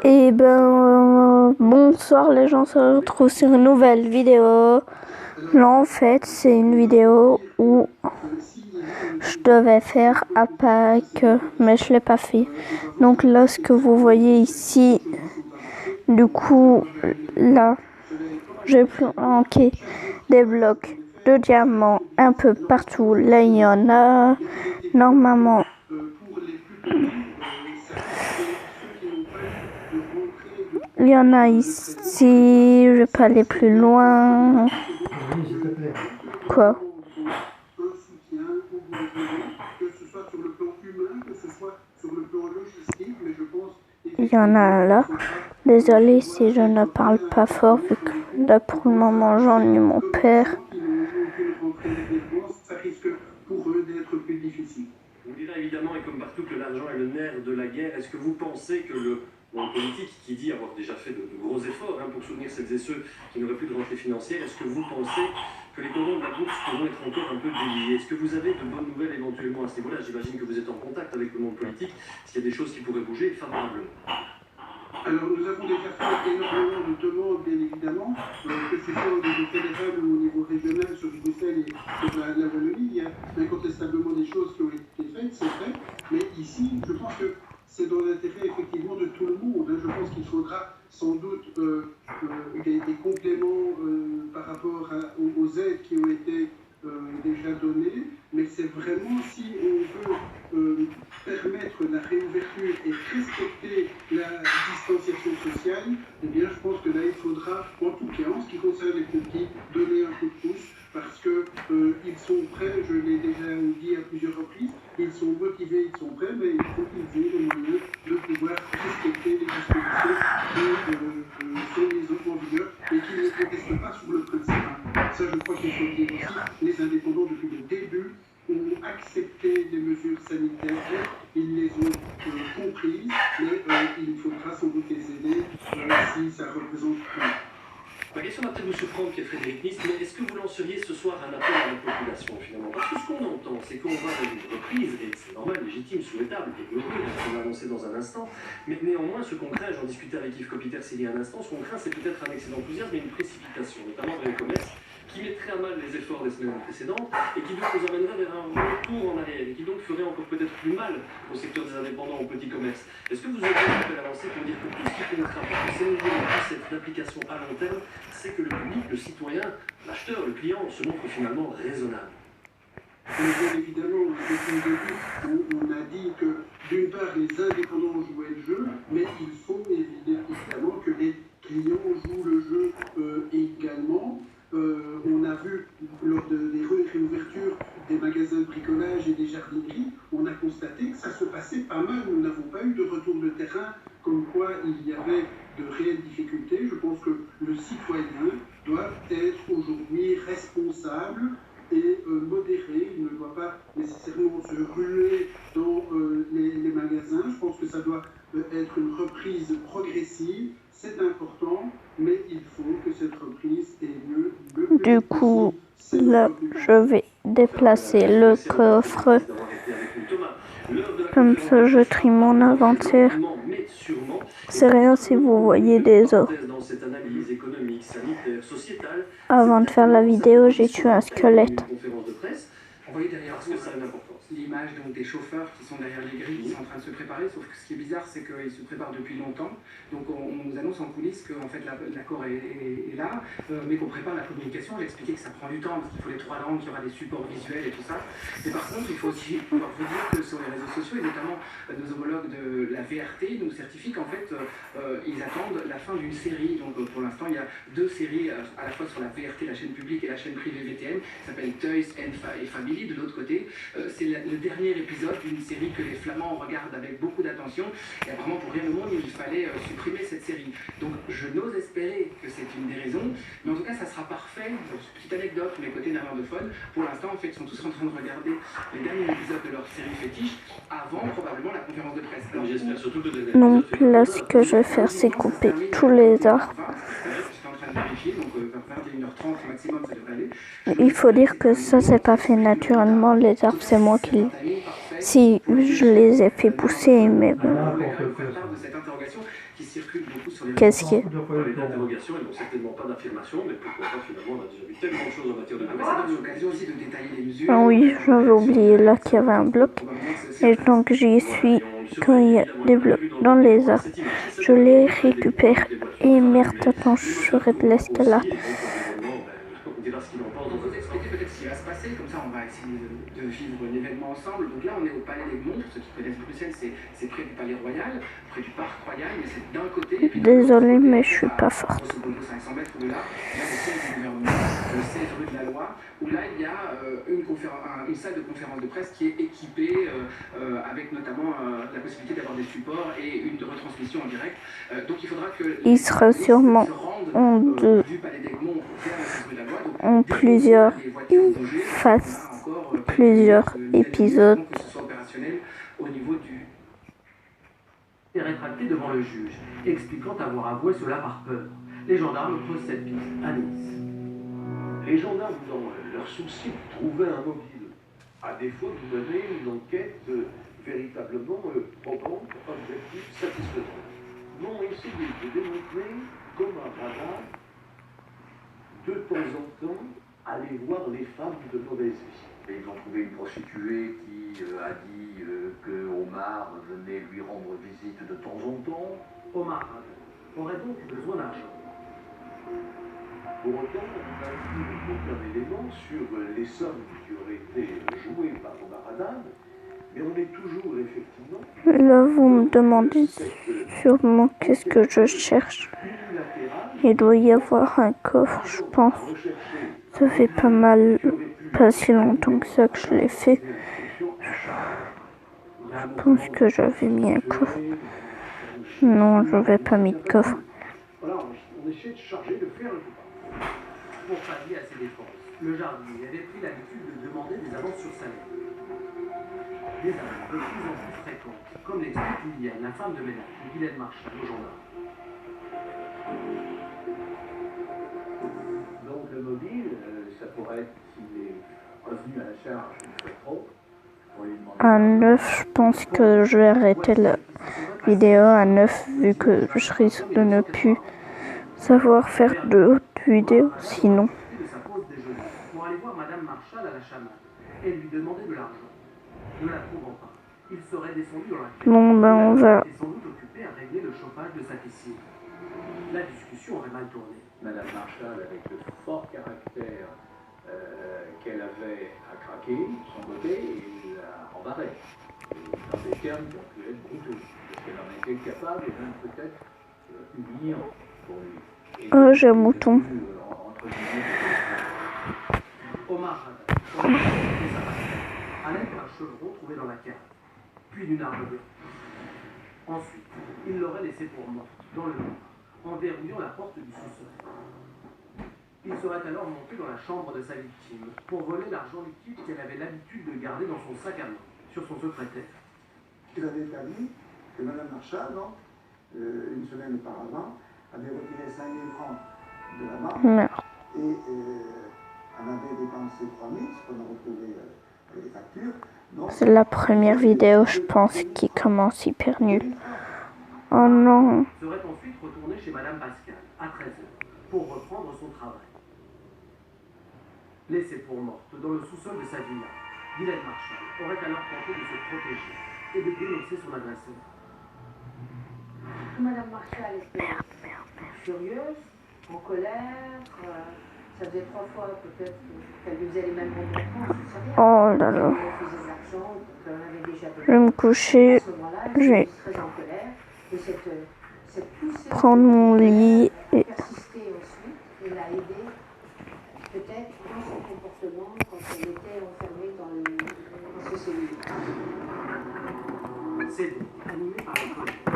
Et ben, bonsoir les gens, on se retrouve sur une nouvelle vidéo. Là en fait c'est une vidéo où je devais faire à Pâques, mais je l'ai pas fait. Donc là ce que vous voyez ici, du coup là j'ai planqué des blocs de diamants un peu partout. Là il y en a normalement. Il y en a ici, je vais pas aller plus loin. Quoi? Il y en a là. Désolée si je ne parle pas fort, vu que là pour le moment j'ennuie mon père. On dira évidemment, et comme partout, que l'argent est le nerf de la guerre. Est-ce que vous pensez que le monde politique, qui dit avoir déjà fait de gros efforts pour soutenir celles et ceux qui n'auraient plus de rentrée financière, est-ce que vous pensez que les cordons de la bourse pourront être encore un peu déliés? Est-ce que vous avez de bonnes nouvelles éventuellement à ce niveau-là? J'imagine que vous êtes en contact avec le monde politique. Est-ce qu'il y a des choses qui pourraient bouger favorablement? Alors, nous avons déjà fait énormément de demandes, bien évidemment, que ce soit au niveau fédéral ou au niveau régional, sur Bruxelles et sur la Wallonie. Il y a incontestablement des choses qui ont été faites, c'est vrai, mais ici, je pense que c'est dans l'intérêt effectivement de tout le monde. Je pense qu'il faudra sans doute des compléments par rapport aux aides qui ont été déjà données, mais c'est vraiment si on veut permettre la réouverture et respecter la distanciation sociale, eh bien je pense que là il faudra, en tout cas en ce qui concerne les petits, donner un coup de pouce parce que ils sont prêts, je l'ai déjà dit à plusieurs reprises, ils sont motivés, ils sont prêts, mais il faut qu'ils aient les moyens de pouvoir respecter les dispositions qui sont mises en vigueur et qui ne contestent pas sur le principe. Ça, je crois qu'il faut le dire aussi. Les indépendants, depuis le début, ont accepté les mesures sanitaires, ils les ont comprises, mais il faudra sans doute les aider si ça représente plus. Ma question va peut-être vous surprendre, Pierre-Frédéric Nist, mais est-ce que vous lanceriez ce soir un appel à la population finalement? Parce que ce qu'on entend, c'est qu'on va dans une reprise, et c'est normal, légitime, souhaitable, et heureux, on va avancer dans un instant, mais néanmoins, ce qu'on craint, j'en discutais avec Yves Copiter il y a un instant, ce qu'on craint, c'est peut-être un excès d'enthousiasme et une précipitation, notamment dans les commerces, qui mettrait à mal les efforts des semaines précédentes et qui donc nous amènerait vers un retour en arrière et qui donc ferait encore peut-être plus mal au secteur des indépendants, au petit commerce. Est-ce que vous avez un appel à lancer pour dire que tout ce qui comptera pour que ces nouveaux concepts d'application à long terme, c'est que le public, le citoyen, l'acheteur, le client se montre finalement raisonnable? Bien évidemment, depuis le début, on a dit que d'une part les indépendants jouaient le jeu, mais il faut évidemment que les clients jouent le jeu également. On a vu lors des réouvertures des magasins de bricolage et des jardineries, on a constaté que ça se passait pas mal. Nous n'avons pas eu de retour de terrain comme quoi il y avait de réelles difficultés. Je pense que le citoyen doit être aujourd'hui responsable et modéré. Il ne doit pas nécessairement se ruer dans les magasins. Je pense que ça doit être une reprise progressive. C'est important, mais il faut que cette reprise ait lieu le plus Du coup, là, je vais déplacer le coffre. Comme ça, je trie mon inventaire. C'est rien si vous voyez des os. Avant de faire la vidéo, j'ai tué un squelette. On voyait derrière l'image des chauffeurs qui sont derrière les grilles, qui sont en train de se préparer, sauf que ce qui est bizarre, c'est qu'ils se préparent depuis longtemps. Donc on nous annonce en coulisses que en fait, l'accord est là, mais qu'on prépare la communication. J'ai expliqué que ça prend du temps, parce qu'il faut les 3 langues, qu'il y aura des supports visuels et tout ça. Et par contre, il faut aussi pouvoir vous dire que sur les réseaux sociaux, et notamment nos homologues de la VRT, nous certifient qu'en fait, ils attendent la fin d'une série. Donc pour l'instant, il y a 2 séries, à la fois sur la VRT, la chaîne publique, et la chaîne privée VTN, qui s'appelle Toys et Family. De l'autre côté, c'est le dernier épisode d'une série que les Flamands regardent avec beaucoup d'attention. Et apparemment, pour rien au monde, il fallait supprimer cette série. Donc, je n'ose espérer que c'est une des raisons. Mais en tout cas, ça sera parfait. Petite anecdote, mes côtés néerlandophones, pour l'instant, en fait, ils sont tous en train de regarder les derniers épisodes de leur série fétiche avant, probablement, la conférence de presse. Alors, j'espère surtout que donc là, ce que je vais faire, c'est couper tous les arbres. Il faut dire que ça, c'est pas fait naturellement. Les arbres, c'est moi qui Si, je les ai fait pousser, mais bon. Qu'est-ce qui est? Parler d'interrogation et non certainement pas d'affirmation, mais pourquoi pas finalement, on a déjà vu tellement de choses en matière de Ça donne l'occasion aussi de détailler les mesures. Ah oui, j'avais oublié là qu'il y avait un bloc. Et donc j'y suis quand il y a des blocs dans les arbres. Je les récupère. Et merde, attends, je ferai de l'escalade. On dira ce qu'il en pense. Donc, vous expliquer peut-être ce qui va se passer, comme ça on va essayer de vivre l'événement ensemble. Donc là on est au Palais des Montres, ceux qui connaissent Bruxelles, c'est près du Palais Royal, près du Parc Royal, mais c'est d'un côté. Et puis Désolée, mais je suis pas forte. Grosso modo 500 mètres de là, il y a le siège du gouvernement, le 16 rue de la Loi, où là il y a une salle de conférence de presse qui est équipée avec notamment la possibilité d'avoir des supports et une retransmission en direct. Donc il faudra que Il sera sûrement en deux, en plusieurs, fassent plusieurs épisodes. Et rétracté devant le juge, expliquant avoir avoué cela par peur. Les gendarmes creusent cette piste à Nice. Les gendarmes, dans leur souci de trouver un mobile, à défaut de mener une enquête véritablement probante, objective, satisfaisante, vont essayer de démontrer comment radar, de temps en temps, aller voir les femmes de mauvaise vie. Et ils ont trouvé une prostituée qui a dit que Omar venait lui rendre visite de temps en temps. Omar aurait donc besoin d'argent. Pour autant, on n'a vu aucun élément sur les sommes qui auraient été jouées par Omar Haddad, mais on est toujours effectivement... Là, vous me demandez sûrement qu'est-ce que je cherche. Il doit y avoir un coffre, je pense. Ça fait pas si longtemps que ça que je l'ai fait. Je pense que j'avais mis un coffre. Non, je n'avais pas mis de coffre. Voilà, on essaie de charger de faire le coupable. Pour pallier à ses défenses, le jardinier avait pris l'habitude de demander des avances sur salaire. Des avances de plus en plus fréquentes, comme l'explique Liliane, la femme de ménage, Guylaine Marchal, au gendarme. Donc le mobile, ça pourrait être s'il est revenu à la charge une fois trop. À 9, je pense que je vais arrêter la vidéo à 9 vu que je risque de ne plus savoir faire d'autres vidéos sinon. Pour aller voir Madame Marchal à la chamade et lui demander de l'argent. Ne la trouvant pas, il serait descendu dans la cuisine. Bon ben on va. Et sans doute occupé à régler le chauffage de sa piscine. La discussion aurait mal tourné. Madame Marchal, avec le fort caractère qu'elle avait à craquer, de son côté, il l'a embarré. Dans des termes qui ont pu être brutaux, parce qu'elle en était capable et même peut-être humiliant pour lui. Oh, j'ai un mouton. Omar Haddad à l'aide d'un chevron trouvé dans la cave, puis d'une arme blanche. Ensuite, il l'aurait laissé pour morte, dans le noir, en verrouillant la porte du sous-sol. Il serait alors monté dans la chambre de sa victime pour voler l'argent liquide qu'elle avait l'habitude de garder dans son sac à main, sur son secrétaire. Il avait établi que Mme Marchal, une semaine auparavant, avait retiré 5 000 francs de la banque et elle avait dépensé 3 000, ce qu'on a retrouvé les factures. C'est la première vidéo, je pense, qui commence hyper nul. Oh non. Serait ensuite retourné chez Madame Pascal à 13h pour reprendre son travail. Laissée pour morte dans le sous-sol de sa villa, Guylaine Marchal aurait alors tenté de se protéger et de dénoncer son agresseur. Madame Marchal était furieuse, en colère. Ça faisait 3 fois peut-être qu'elle lui faisait les mêmes reproches, je sais rien. Oh là là. Elle faisait de l'argent, qu'elle en avait déjà Je vais me coucher. À ce moment-là, Je vais très en colère. Et cette poussée prendre mon lit et persisté ensuite et l'a aidé peut-être dans son comportement quand elle était enfermée dans ce cellule. C'est donc animé par les collègues.